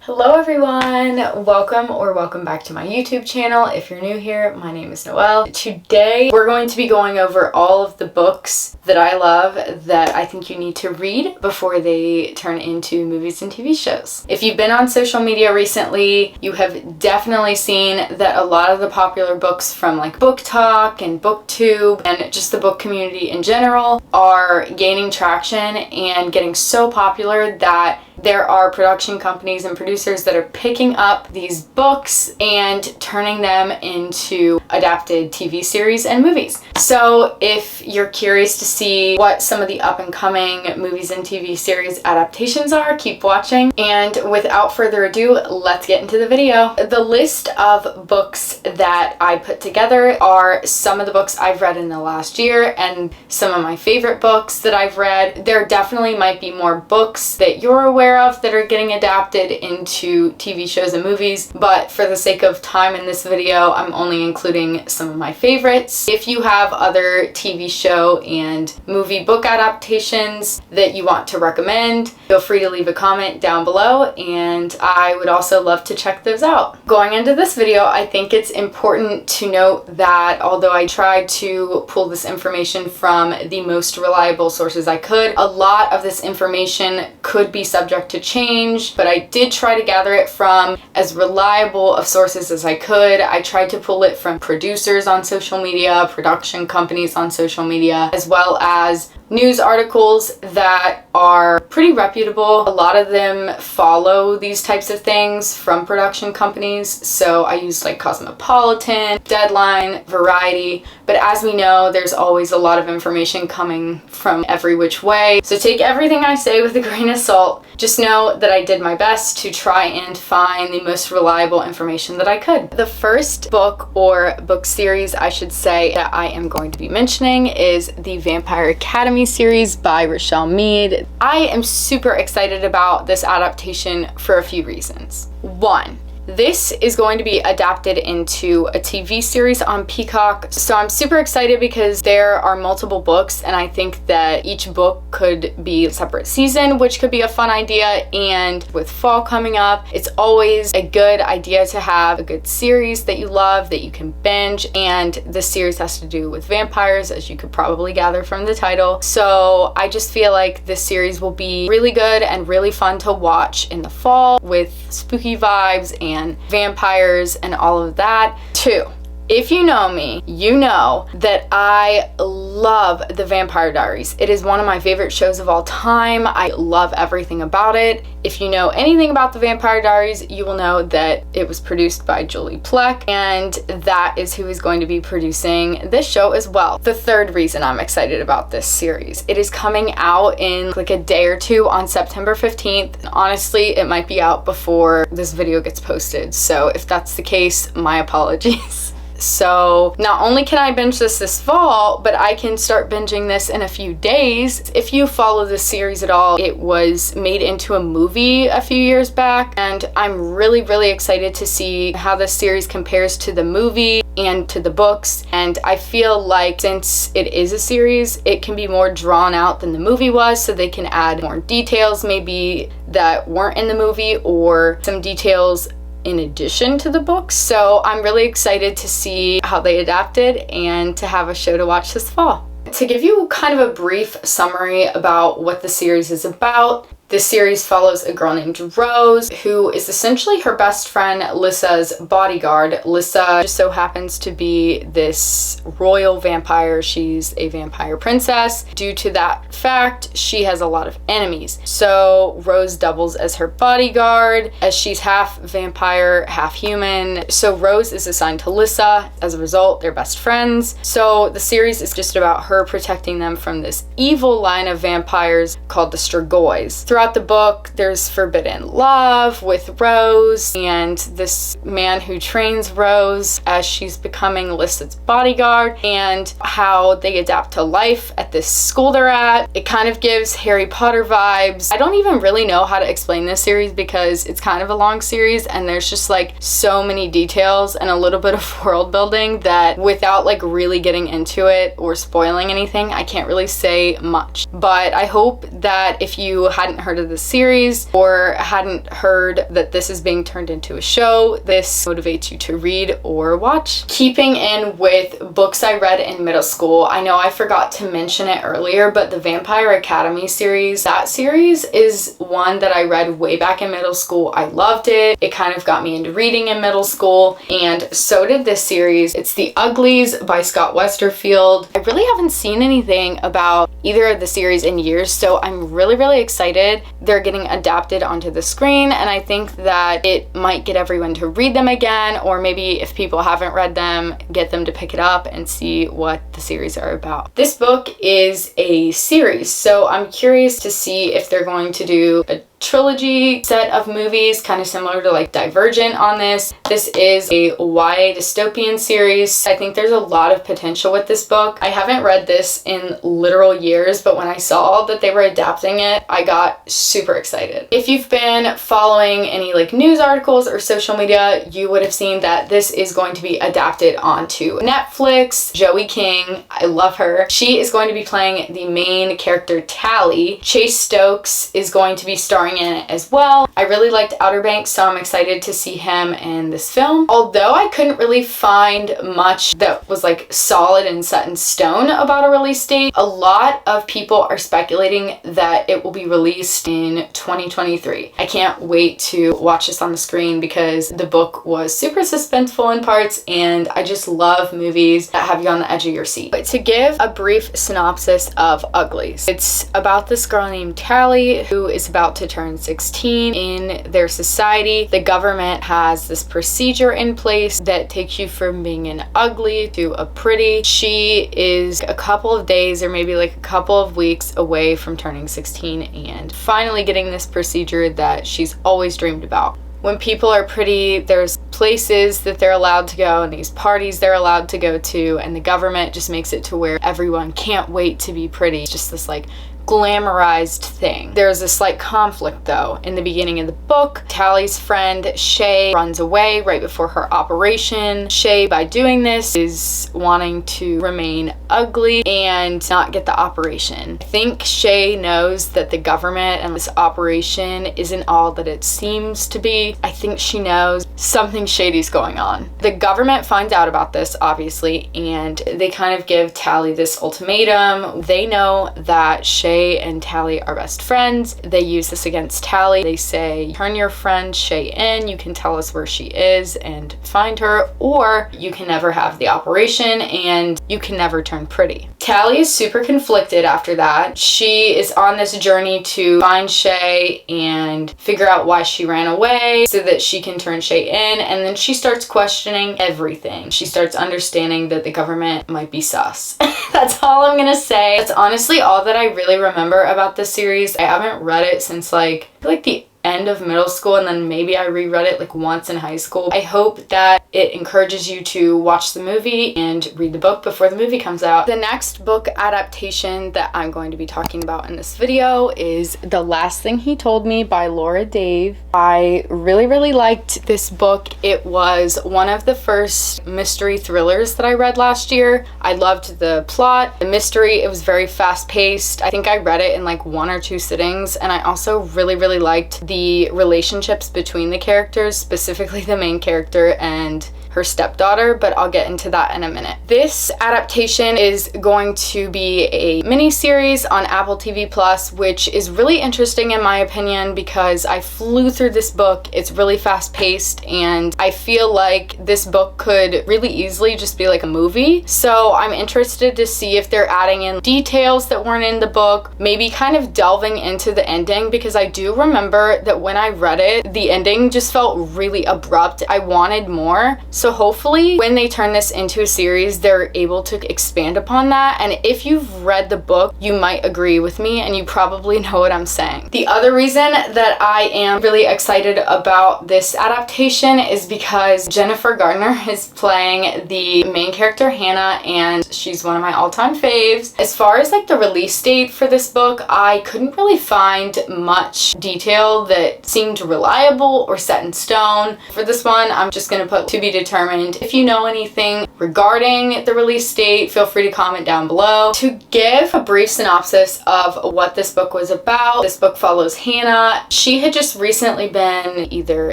Hello everyone! Welcome back to my YouTube channel. If you're new here, my name is Noelle. Today we're going to be going over all of the books that I love that I think you need to read before they turn into movies and TV shows. If you've been on social media recently, you have definitely seen that a lot of the popular books from like booktok and booktube and just the book community in general are gaining traction and getting so popular that there are production companies and producers that are picking up these books and turning them into adapted TV series and movies. So if you're curious to see what some of the up-and-coming movies and TV series adaptations are, keep watching. And without further ado, let's get into the video. The list of books that I put together are some of the books I've read in the last year and some of my favorite books that I've read. There definitely might be more books that you're aware of that are getting adapted into TV shows and movies, but for the sake of time in this video, I'm only including some of my favorites. If you have other TV show and movie book adaptations that you want to recommend, feel free to leave a comment down below, and I would also love to check those out. Going into this video, I think it's important to note that although I tried to pull this information from the most reliable sources I could, a lot of this information could be subject to change, but I did try to gather it from as reliable of sources as I could. I tried to pull it from producers on social media, production companies on social media, as well as news articles that are pretty reputable. A lot of them follow these types of things from production companies, so I used like Cosmopolitan, Deadline, Variety, but as we know, there's always a lot of information coming from every which way, so take everything I say with a grain of salt. Just know that I did my best to try and find the most reliable information that I could. The first book or book series, I should say, that I am going to be mentioning is the Vampire Academy series by Richelle Mead. I am super excited about this adaptation for a few reasons. One, this is going to be adapted into a TV series on Peacock, so I'm super excited because there are multiple books and I think that each book could be a separate season, which could be a fun idea. And with fall coming up, it's always a good idea to have a good series that you love that you can binge, and this series has to do with vampires, as you could probably gather from the title. So I just feel like this series will be really good and really fun to watch in the fall with spooky vibes and vampires and all of that. Two, if you know me, you know that I love The Vampire Diaries. It is one of my favorite shows of all time. I love everything about it. If you know anything about The Vampire Diaries, you will know that it was produced by Julie Plec, and that is who is going to be producing this show as well. The third reason I'm excited about this series, it is coming out in like a day or two on September 15th. Honestly, it might be out before this video gets posted, so if that's the case, my apologies. So not only can I binge this fall, but I can start binging this in a few days. If you follow this series at all, it was made into a movie a few years back, and I'm really excited to see how this series compares to the movie and to the books. And I feel like since it is a series, it can be more drawn out than the movie was, so they can add more details maybe that weren't in the movie, or some details in addition to the books. So I'm really excited to see how they adapted and to have a show to watch this fall. To give you kind of a brief summary about what the series is about, this series follows a girl named Rose, who is essentially her best friend Lissa's bodyguard. Lissa just so happens to be this royal vampire. She's a vampire princess. Due to that fact, she has a lot of enemies. So Rose doubles as her bodyguard, as she's half vampire, half human. So Rose is assigned to Lissa. As a result, they're best friends. So the series is just about her protecting them from this evil line of vampires called the Strigoi. Throughout the book, there's forbidden love with Rose and this man who trains Rose as she's becoming Lissa's bodyguard, and how they adapt to life at this school they're at. It kind of gives Harry Potter vibes. I don't even really know how to explain this series because it's kind of a long series and there's just like so many details and a little bit of world building that without like really getting into it or spoiling anything, I can't really say much. But I hope that if you hadn't heard of the series or hadn't heard that this is being turned into a show, this motivates you to read or watch. Keeping in with books I read in middle school, I know I forgot to mention it earlier, but the Vampire Academy series, that series is one that I read way back in middle school. I loved it. It kind of got me into reading in middle school, and so did this series. It's The Uglies by Scott Westerfield. I really haven't seen anything about either of the series in years, so I'm really excited they're getting adapted onto the screen, and I think that it might get everyone to read them again, or maybe if people haven't read them, get them to pick it up and see what the series are about. This book is a series, so I'm curious to see if they're going to do a trilogy set of movies, kind of similar to like Divergent on this. This is a YA dystopian series. I think there's a lot of potential with this book. I haven't read this in literal years, but when I saw that they were adapting it, I got super excited. If you've been following any like news articles or social media, you would have seen that this is going to be adapted onto Netflix. Joey King, I love her. She is going to be playing the main character Tally. Chase Stokes is going to be starring in it as well. I really liked Outer Banks, so I'm excited to see him in this film. Although I couldn't really find much that was like solid and set in stone about a release date, a lot of people are speculating that it will be released in 2023. I can't wait to watch this on the screen because the book was super suspenseful in parts, and I just love movies that have you on the edge of your seat. But to give a brief synopsis of Uglies, it's about this girl named Tally who is about to turn 16. In their society, the government has this procedure in place that takes you from being an ugly to a pretty. She is a couple of days or maybe like a couple of weeks away from turning 16 and finally getting this procedure that she's always dreamed about. When people are pretty, there's places that they're allowed to go and these parties they're allowed to go to, and the government just makes it to where everyone can't wait to be pretty. It's just this like glamorized thing. There's a slight conflict though. In the beginning of the book, Tally's friend Shay runs away right before her operation. Shay, by doing this, is wanting to remain ugly and not get the operation. I think Shay knows that the government and this operation isn't all that it seems to be. I think she knows something shady's going on. The government finds out about this, obviously, and they kind of give Tally this ultimatum. They know that Shay and Tally are best friends. They use this against Tally. They say, turn your friend Shay in, you can tell us where she is and find her, or you can never have the operation and you can never turn pretty. Tally is super conflicted after that. She is on this journey to find Shay and figure out why she ran away so that she can turn Shay in, and then she starts questioning everything. She starts understanding that the government might be sus. That's all I'm gonna say. That's honestly all that I really remember about this series. I haven't read it since like the end of middle school, and then maybe I reread it like once in high school. I hope that it encourages you to watch the movie and read the book before the movie comes out. The next book adaptation that I'm going to be talking about in this video is The Last Thing He Told Me by Laura Dave. I really liked this book. It was one of the first mystery thrillers that I read last year. I loved the plot, the mystery. It was very fast paced. I think I read it in like 1 or 2 sittings, and I also really liked the relationships between the characters, specifically the main character and her stepdaughter, but I'll get into that in a minute. This adaptation is going to be a mini-series on Apple TV Plus, which is really interesting in my opinion because I flew through this book. It's really fast-paced, and I feel like this book could really easily just be like a movie. So I'm interested to see if they're adding in details that weren't in the book, maybe kind of delving into the ending, because I do remember that when I read it, the ending just felt really abrupt. I wanted more. So hopefully when they turn this into a series, they're able to expand upon that. And if you've read the book, you might agree with me and you probably know what I'm saying. The other reason that I am really excited about this adaptation is because Jennifer Gardner is playing the main character Hannah, and she's one of my all-time faves. As far as like the release date for this book, I couldn't really find much detail that seemed reliable or set in stone. For this one, I'm just gonna put to be determined. If you know anything regarding the release date, feel free to comment down below. To give a brief synopsis of what this book was about, this book follows Hannah. She had just recently been either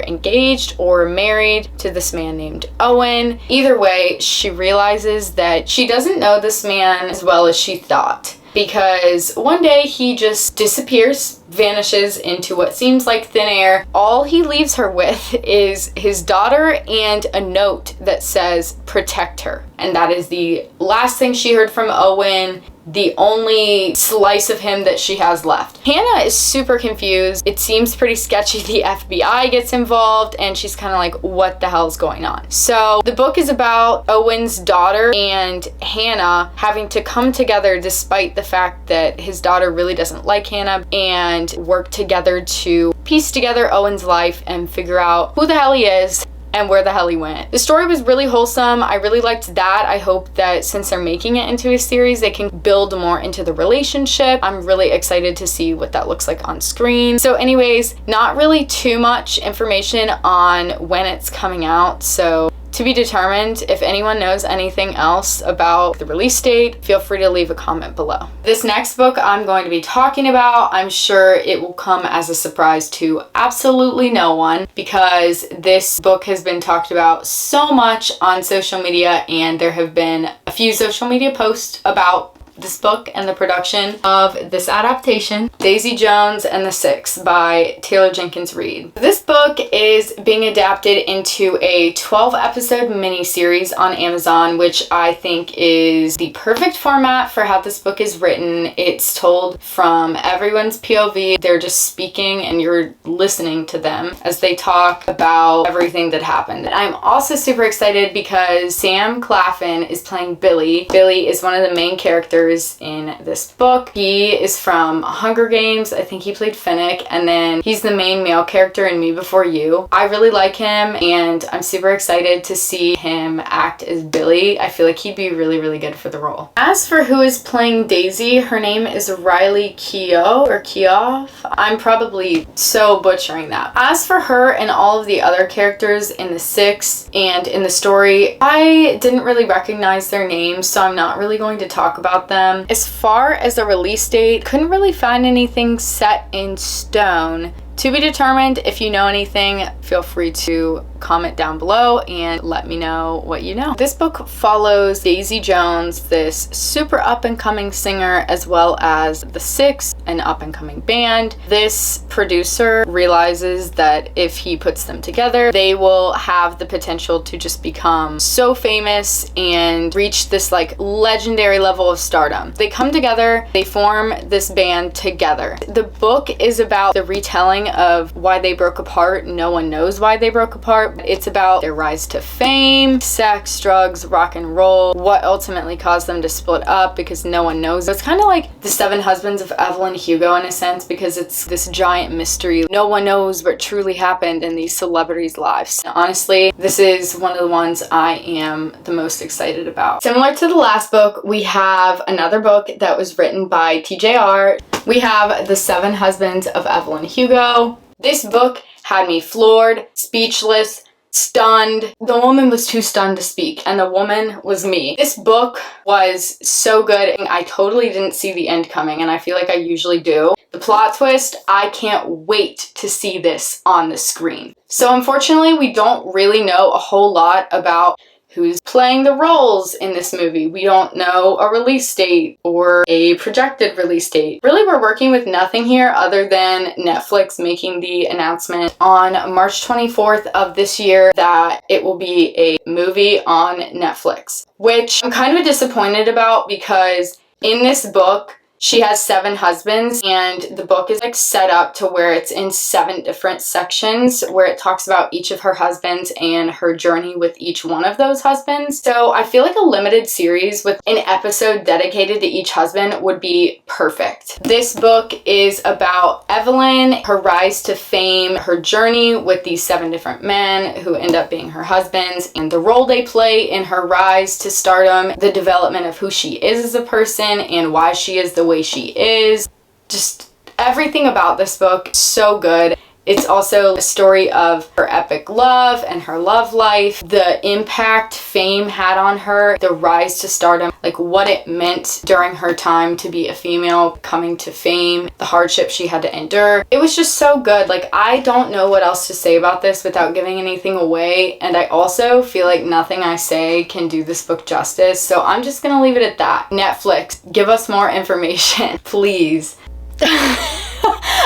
engaged or married to this man named Owen. Either way, she realizes that she doesn't know this man as well as she thought, because one day he just disappears, vanishes into what seems like thin air. All he leaves her with is his daughter and a note that says, "Protect her." And that is the last thing she heard from Owen, the only slice of him that she has left. Hannah is super confused. It seems pretty sketchy. The FBI gets involved and she's kind of like, what the hell's going on? So the book is about Owen's daughter and Hannah having to come together despite the fact that his daughter really doesn't like Hannah, and work together to piece together Owen's life and figure out who the hell he is and where the hell he went. The story was really wholesome. I really liked that. I hope that since they're making it into a series, they can build more into the relationship. I'm really excited to see what that looks like on screen. So anyways, not really too much information on when it's coming out, so to be determined. If anyone knows anything else about the release date, feel free to leave a comment below. This next book I'm going to be talking about, I'm sure it will come as a surprise to absolutely no one, because this book has been talked about so much on social media, and there have been a few social media posts about this book and the production of this adaptation, Daisy Jones and the Six by Taylor Jenkins Reid. This book is being adapted into a 12-episode miniseries on Amazon, which I think is the perfect format for how this book is written. It's told from everyone's POV. They're just speaking and you're listening to them as they talk about everything that happened. I'm also super excited because Sam Claflin is playing Billy. Billy is one of the main characters in this book. He is from Hunger Games. I think he played Finnick, and then he's the main male character in Me Before You. I really like him, and I'm super excited to see him act as Billy. I feel like he'd be really, really good for the role. As for who is playing Daisy, her name is Riley Keough, or Keough. I'm probably so butchering that. As for her and all of the other characters in the Six and in the story, I didn't really recognize their names, so I'm not really going to talk about them. As far as the release date, couldn't really find anything set in stone. To be determined. If you know anything, feel free to comment down below and let me know what you know. This book follows Daisy Jones, this super up-and-coming singer, as well as the Six, an up-and-coming band. This producer realizes that if he puts them together, they will have the potential to just become so famous and reach this like legendary level of stardom. They come together, they form this band together. The book is about the retelling of why they broke apart. No one knows why they broke apart. It's about their rise to fame, sex, drugs, rock and roll, what ultimately caused them to split up, because no one knows. It's kind of like The Seven Husbands of Evelyn Hugo in a sense, because it's this giant mystery. No one knows what truly happened in these celebrities' lives. And honestly, this is one of the ones I am the most excited about. Similar to the last book, we have another book that was written by TJR. We have The Seven Husbands of Evelyn Hugo. This book had me floored, speechless, stunned. The woman was too stunned to speak, and the woman was me. This book was so good, and I totally didn't see the end coming, and I feel like I usually do. The plot twist, I can't wait to see this on the screen. So unfortunately, we don't really know a whole lot about who's playing the roles in this movie. We don't know a release date or a projected release date. Really, we're working with nothing here other than Netflix making the announcement on March 24th of this year that it will be a movie on Netflix, which I'm kind of disappointed about, because in this book, she has 7 husbands, and the book is like set up to where it's in 7 different sections where it talks about each of her husbands and her journey with each one of those husbands. So I feel like a limited series with an episode dedicated to each husband would be perfect. This book is about Evelyn, her rise to fame, her journey with these 7 different men who end up being her husbands, and the role they play in her rise to stardom, the development of who she is as a person and why she is the way she is. Just everything about this book, so good. It's also a story of her epic love and her love life, the impact fame had on her, the rise to stardom, like what it meant during her time to be a female coming to fame, the hardship she had to endure. It was just so good. Like, I don't know what else to say about this without giving anything away, and I also feel like nothing I say can do this book justice, so I'm just gonna leave it at that. Netflix, give us more information, please.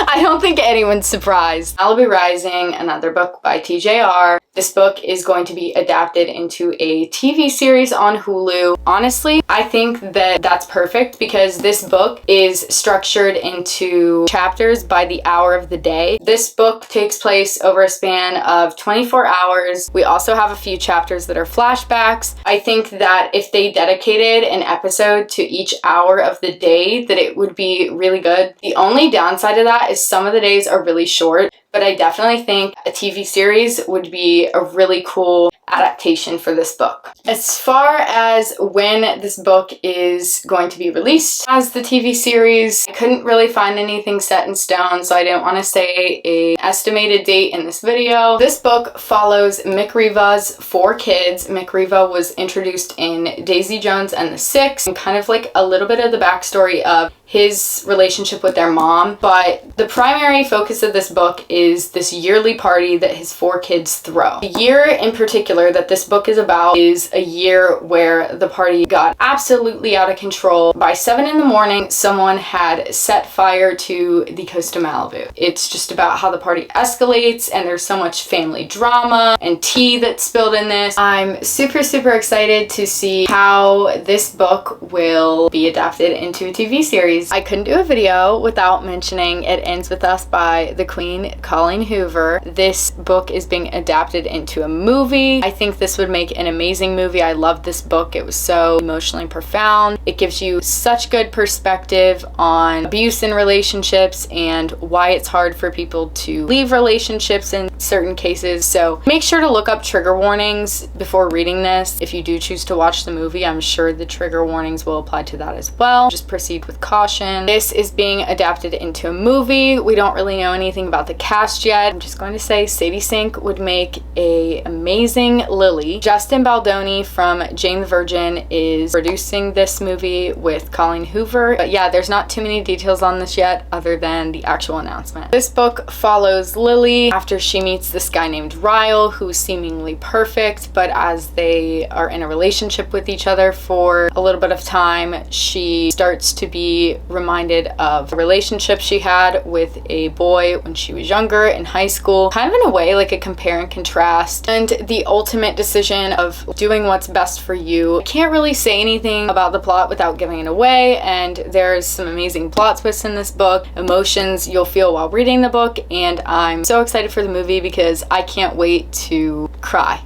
I don't think anyone's surprised. Malibu Rising, another book by TJR. This book is going to be adapted into a TV series on Hulu. Honestly, I think that that's perfect because this book is structured into chapters by the hour of the day. This book takes place over a span of 24 hours. We also have a few chapters that are flashbacks. I think that if they dedicated an episode to each hour of the day, that it would be really good. The only downside of that is some of the days are really short, but I definitely think a TV series would be a really cool adaptation for this book. As far as when this book is going to be released as the TV series, I couldn't really find anything set in stone, so I didn't want to say an estimated date in this video. This book follows Mick Riva's 4 kids. Mick Riva was introduced in Daisy Jones and the Six, and kind of like a little bit of the backstory of his relationship with their mom, but the primary focus of this book is this yearly party that his 4 kids throw. The year in particular that this book is about is a year where the party got absolutely out of control. By 7 in the morning, someone had set fire to the coast of Malibu. It's just about how the party escalates, and there's so much family drama and tea that's spilled in this. I'm super excited to see how this book will be adapted into a TV series. I couldn't do a video without mentioning It Ends With Us by the Queen, Colleen Hoover. This book is being adapted into a movie. I think this would make an amazing movie. I loved this book. It was so emotionally profound. It gives you such good perspective on abuse in relationships and why it's hard for people to leave relationships in certain cases. So make sure to look up trigger warnings before reading this. If you do choose to watch the movie, I'm sure the trigger warnings will apply to that as well. Just proceed with caution. This is being adapted into a movie. We don't really know anything about the cast yet. I'm just going to say Sadie Sink would make an amazing Lily. Justin Baldoni from Jane the Virgin is producing this movie with Colleen Hoover. But yeah, there's not too many details on this yet other than the actual announcement. This book follows Lily after she meets this guy named Ryle, who's seemingly perfect, but as they are in a relationship with each other for a little bit of time, she starts to be reminded of a relationship she had with a boy when she was younger in high school, kind of in a way like a compare and contrast, and the ultimate decision of doing what's best for you. I can't really say anything about the plot without giving it away, and there's some amazing plot twists in this book, emotions you'll feel while reading the book, and I'm so excited for the movie because I can't wait to cry.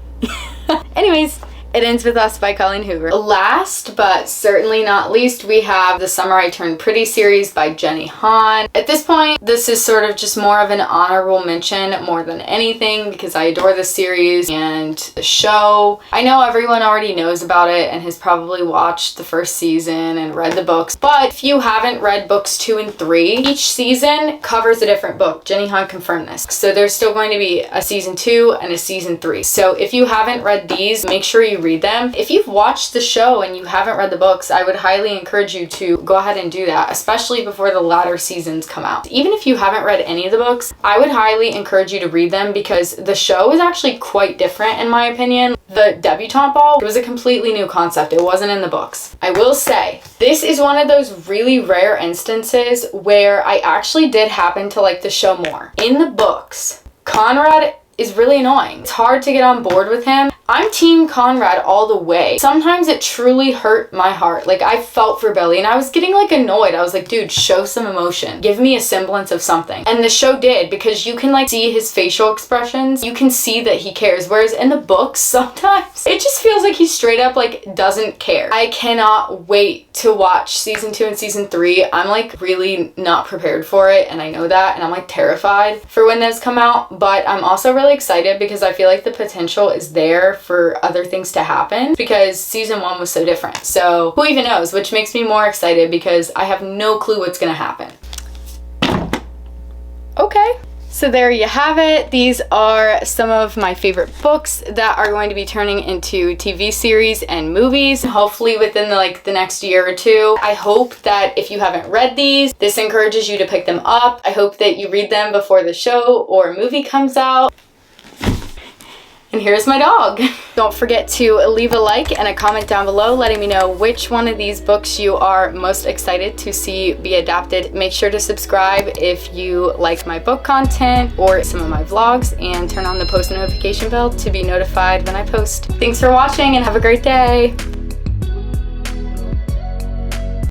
Anyways, It Ends With Us by Colleen Hoover. Last but certainly not least, we have The Summer I Turned Pretty series by Jenny Han. At this point, this is sort of just more of an honorable mention more than anything because I adore this series and the show. I know everyone already knows about it and has probably watched the first season and read the books, but if you haven't read books 2 and 3, each season covers a different book. Jenny Han confirmed this. So there's still going to be a season 2 and a season 3. So if you haven't read these, make sure you read them. If you've watched the show and you haven't read the books, I would highly encourage you to go ahead and do that, especially before the latter seasons come out. Even if you haven't read any of the books, I would highly encourage you to read them because the show is actually quite different in my opinion. The debutante ball was a completely new concept. It wasn't in the books. I will say, this is one of those really rare instances where I actually did happen to like the show more. In the books, Conrad is really annoying. It's hard to get on board with him. I'm team Conrad all the way. Sometimes it truly hurt my heart. Like, I felt for Billy and I was getting like annoyed. I was like, dude, show some emotion. Give me a semblance of something. And the show did, because you can like see his facial expressions. You can see that he cares. Whereas in the books, sometimes it just feels like he straight up like doesn't care. I cannot wait to watch season 2 and season 3. I'm like really not prepared for it, and I know that, and I'm like terrified for when those come out. But I'm also really excited because I feel like the potential is there for other things to happen because season 1 was so different. So who even knows, which makes me more excited because I have no clue what's gonna happen. Okay. So there you have it. These are some of my favorite books that are going to be turning into TV series and movies, hopefully within the next year or two. I hope that if you haven't read these, this encourages you to pick them up. I hope that you read them before the show or movie comes out. And here's my dog. Don't forget to leave a like and a comment down below letting me know which one of these books you are most excited to see be adapted. Make sure to subscribe if you like my book content or some of my vlogs, and turn on the post notification bell to be notified when I post. Thanks for watching and have a great day.